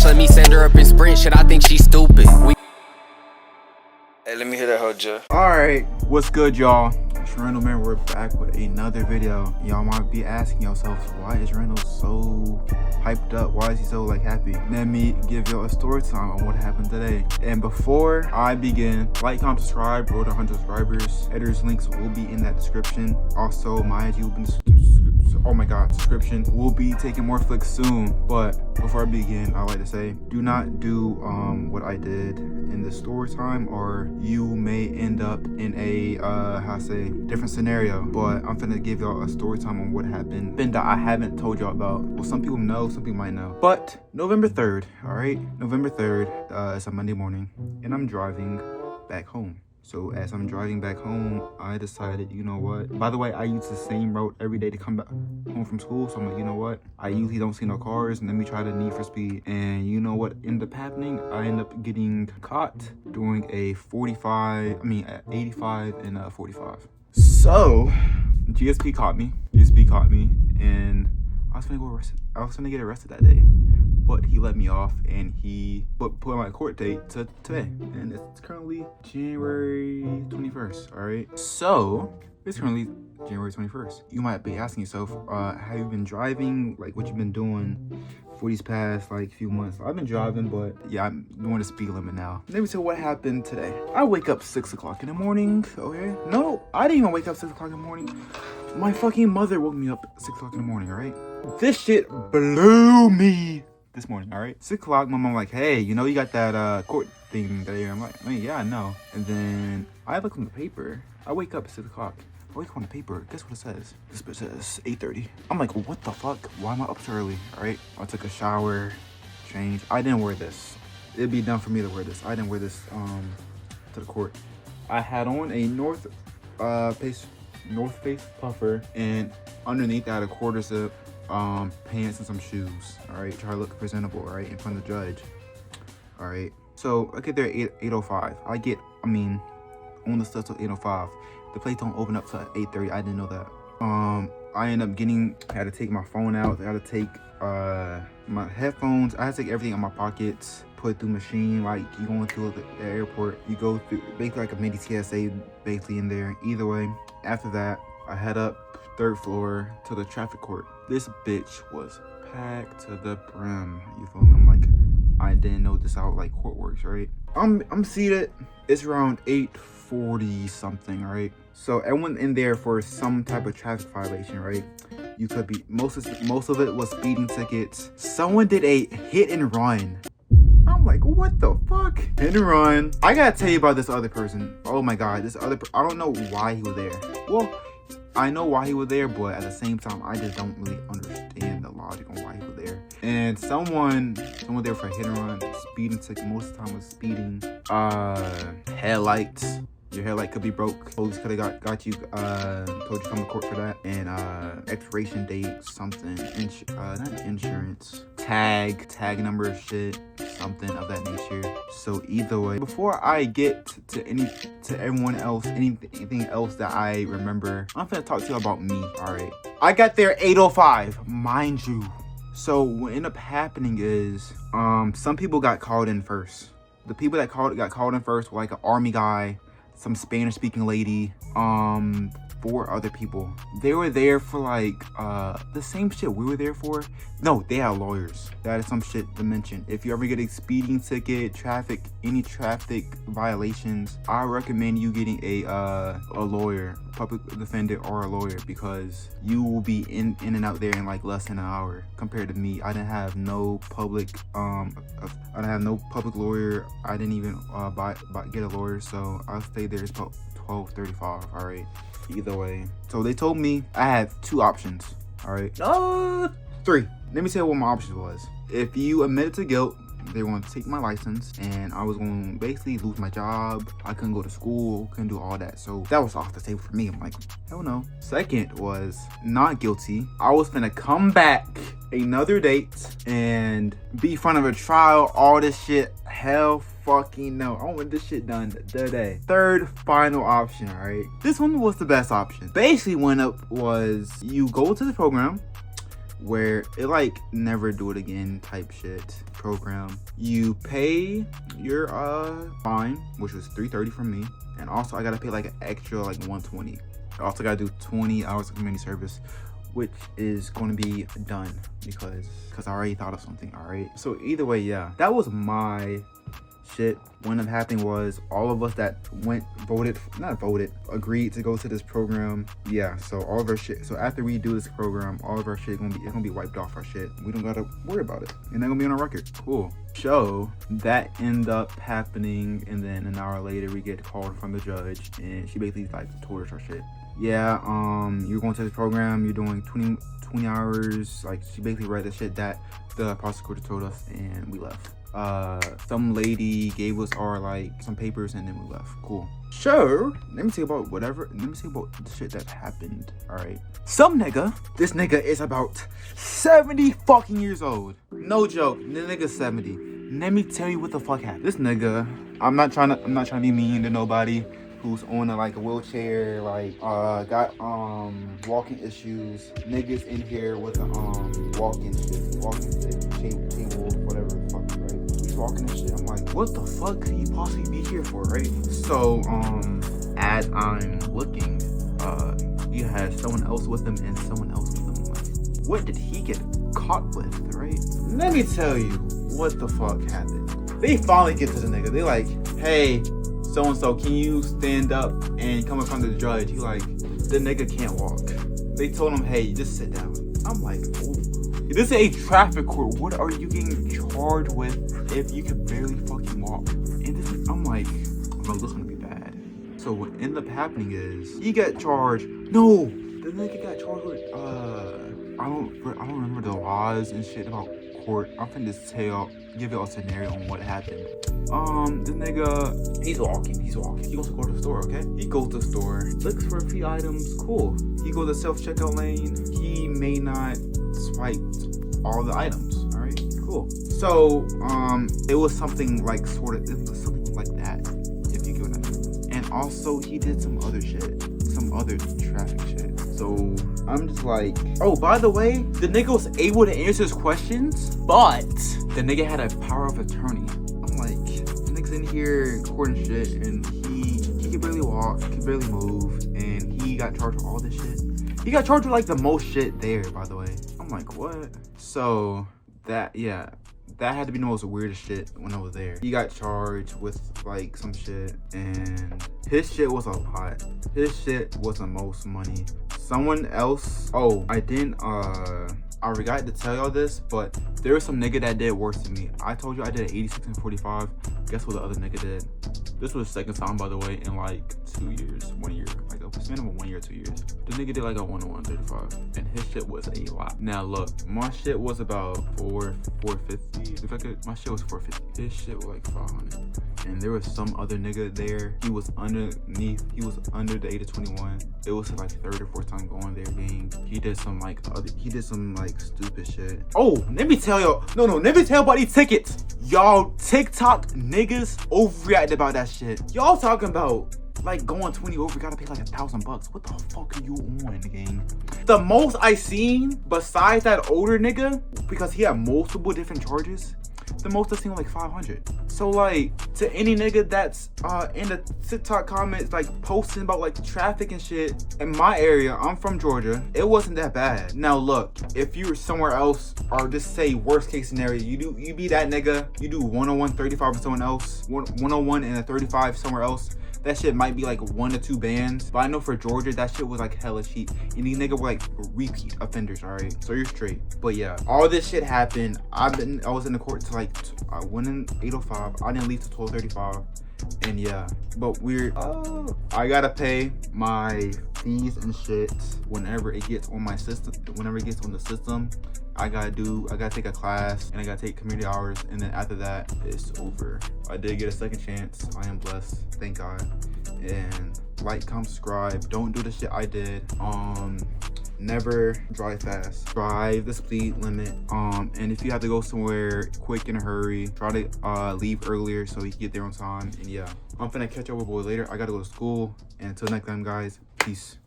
let me send her up in sprint. Shit, I think she's stupid. Hey, let me hear that whole Jeff. Alright, what's good, y'all? It's Randall, man. We're back with another video. Y'all might be asking yourselves, why is Randall so hyped up? Why is he so happy? Let me give y'all a story time on what happened today. And before I begin, like, comment, subscribe. Road to 100 subscribers. Editors links will be in that description. Also, my IG will be in the oh my god, subscription. We'll be taking more flicks soon. But before I begin, I like to say, do not do what I did in the story time, or you may end up in a different scenario. But I'm finna give y'all a story time on what happened that I haven't told y'all about. Well, some people know, some people might know. But November 3rd, all right, November 3rd, it's a Monday morning, and I'm driving back home. So as I'm driving back home, I decided, you know what? By the way, I use the same road every day to come back home from school. So I'm like, you know what? I usually don't see no cars, and let me try to Need for Speed. And you know what ended up happening? I ended up getting caught doing a 85 and a 45. So GSP caught me. And I was gonna go arrested. I was gonna get arrested that day, but he let me off, and he put my court date to today, and it's currently January 21st. All right, so it's currently January 21st. You might be asking yourself, have you been driving? Like, what you been doing for these past few months? I've been driving, but yeah, I'm doing the speed limit now. Let me tell you what happened today. I wake up 6 o'clock in the morning. Okay, no, I didn't even wake up 6 o'clock in the morning. My fucking mother woke me up at 6 o'clock in the morning. All right, this shit blew me this morning. All right, 6 o'clock, my mom like, hey, you know you got that court thing there. I'm like, yeah, I know. And then I look on the paper. I wake up at 6 o'clock. I wake up on the paper. Guess what it says? This bitch says 8:30. I'm like, what the fuck? Why am I up so early? All right, I took a shower, changed. I didn't wear this. It'd be dumb for me to wear this. I didn't wear this to the court. I had on a North Face puffer, and underneath I had a quarter zip pants and some shoes. All right, try to look presentable, all right, in front of the judge. All right, so I get there at 8:05. On the stuff till 8:05. The place don't open up till 8:30. I didn't know that. I ended up had to take my phone out. I had to take my headphones. I had to take everything out of my pockets, put it through machine. Like, you going through the airport, you go through basically like a mini TSA basically in there. Either way, after that, I head up 3rd floor to the traffic court. This bitch was packed to the brim. You feel me? I'm like, I didn't know this how court works, right? I'm seated. It's around 8:40 something, right? So everyone in there for some type of traffic violation, right? You could be most of it was speeding tickets. Someone did a hit and run. I'm like, what the fuck? Hit and run. I gotta tell you about this other person. Oh my god, I don't know why he was there. Well, I know why he was there, but at the same time, I just don't really understand the logic on why he was there. And someone there for a hit and run, speeding ticket. Most of the time was speeding. Headlights. Your headlight could be broke. Police could have got you, told you to come to court for that. And expiration date, something. Not insurance. Tag number shit. Something of that nature. So either way, before I get to everyone else, anything else that I remember, I'm gonna talk to you about me. All right, I got there 8:05, mind you. So what ended up happening is, some people got called in first. The people that got called in first were like an army guy, some Spanish speaking lady, 4 other people. They were there for the same shit we were there for. No, they had lawyers. That is some shit to mention. If you ever get a speeding ticket, any traffic violations, I recommend you getting a lawyer, public defender or a lawyer, because you will be in and out there in less than an hour. Compared to me, I didn't have no public lawyer. I didn't even get a lawyer, so I stayed there about 12:35. All right. Either way, so they told me I had 2 options. All right, 3. Let me tell you what my options was. If you admitted to guilt, they want to take my license, and I was going to basically lose my job. I couldn't go to school, couldn't do all that. So that was off the table for me. I'm like, hell no. Second was not guilty. I was gonna come back another date and be in front of a trial, all this shit. Hell fucking no. I want this shit done today. Third final option, all right? This one was the best option. Basically, what up was you go to the program, where it like never do it again type shit program. You pay your fine, which was $330 from me, and also I gotta pay like an extra like $120. I also gotta do 20 hours of community service, which is going to be done because I already thought of something. All right, so either way, yeah, that was my shit. What ended up happening was all of us that agreed to go to this program. Yeah, so all of our shit, so after we do this program, all of our shit it's gonna be wiped off our shit. We don't gotta worry about it, and they're gonna be on our record. Cool. So that ended up happening, and then an hour later we get called from the judge, and she basically like told us our shit. Yeah, you're going to this program, you're doing 20 hours. Like, she basically read the shit that the prosecutor told us, and we left. Some lady gave us our like some papers, and then we left. Cool. So let me tell you about the shit that happened. All right, this nigga is about 70 fucking years old. No joke, the nigga's 70. Let me tell you what the fuck happened. This nigga, I'm not trying to be mean to nobody who's on a wheelchair, got walking issues. Niggas in here with a walking stick, table, whatever the fuck, right? He's walking and shit. I'm like, what the fuck could he possibly be here for, right? So as I'm looking, he has someone else with him and someone else with him. I'm like, what did he get caught with, right? Let me tell you what the fuck happened. They finally get to the nigga. They like, hey, so-and-so, can you stand up and come in front of the judge? He like, the nigga can't walk. They told him, hey, just sit down. I'm like, oh, this is a traffic court. What are you getting charged with if you can barely fucking walk? And this, I'm like, oh, this is gonna be bad. So what ended up happening is he got charged. No, the nigga got charged with I don't remember the laws and shit about court. I'm finna just give you a scenario on what happened. The nigga, he's walking. He wants to go to the store, okay? He goes to the store, looks for a few items, cool. He goes to self-checkout lane. He may not swipe all the items, all right? Cool. So, it was something like something like that, if you get what I mean. And also, he did some other shit, some other traffic shit. So, I'm just like, oh, by the way, the nigga was able to answer his questions, but the nigga had a power of attorney. I'm like, the nigga's in here in court and shit, and he can barely walk, he can barely move, and he got charged with all this shit. He got charged with like the most shit there, by the way. I'm like, what? So that had to be the most weirdest shit when I was there. He got charged with like some shit, and his shit was a lot. His shit was the most money. Someone else, I forgot to tell y'all this, but there was some nigga that did worse than me. I told you I did an 86 and 45. Guess what the other nigga did? This was the second time, by the way, in like 2 years, 1 year, like a span of 1 year, 2 years. The nigga did like a 101 35, and his shit was a lot. Now look, my shit was about 450. My shit was 450. His shit was like 500. And there was some other nigga there. He was underneath. He was under the age of 21. It was like third or fourth time going there. Gang. He did some stupid shit. Oh, let me tell y'all. No, let me tell about these tickets. Y'all TikTok niggas overreacted about that shit. Y'all talking about like going 20 over, gotta pay like $1,000. What the fuck are you on, gang? The most I seen besides that older nigga, because he had multiple different charges, the most I've seen was like 500. So like, to any nigga that's in the TikTok comments like posting about like traffic and shit, in my area, I'm from Georgia, it wasn't that bad. Now look, if you were somewhere else, or just say worst case scenario, you be that nigga, you do 101 35 with someone else, 101 and a 35 somewhere else, that shit might be like 1 to 2 bands. But I know for Georgia, that shit was like hella cheap. And these niggas were like repeat offenders, alright? So you're straight. But yeah, all this shit happened. I was in the court till like, I went in 8:05. I didn't leave till 12:35. And yeah, but I gotta pay my fees and shit whenever it gets on my system. Whenever it gets on the system, I gotta take a class, and I gotta take community hours, and then after that, it's over. I did get a second chance. I am blessed, thank God. And like, comment, subscribe. Don't do the shit I did. Never drive fast. Drive the speed limit. And if you have to go somewhere quick in a hurry, try to leave earlier so you can get there on time. And yeah, I'm finna catch up with boys later. I gotta go to school. And until next time, guys, peace.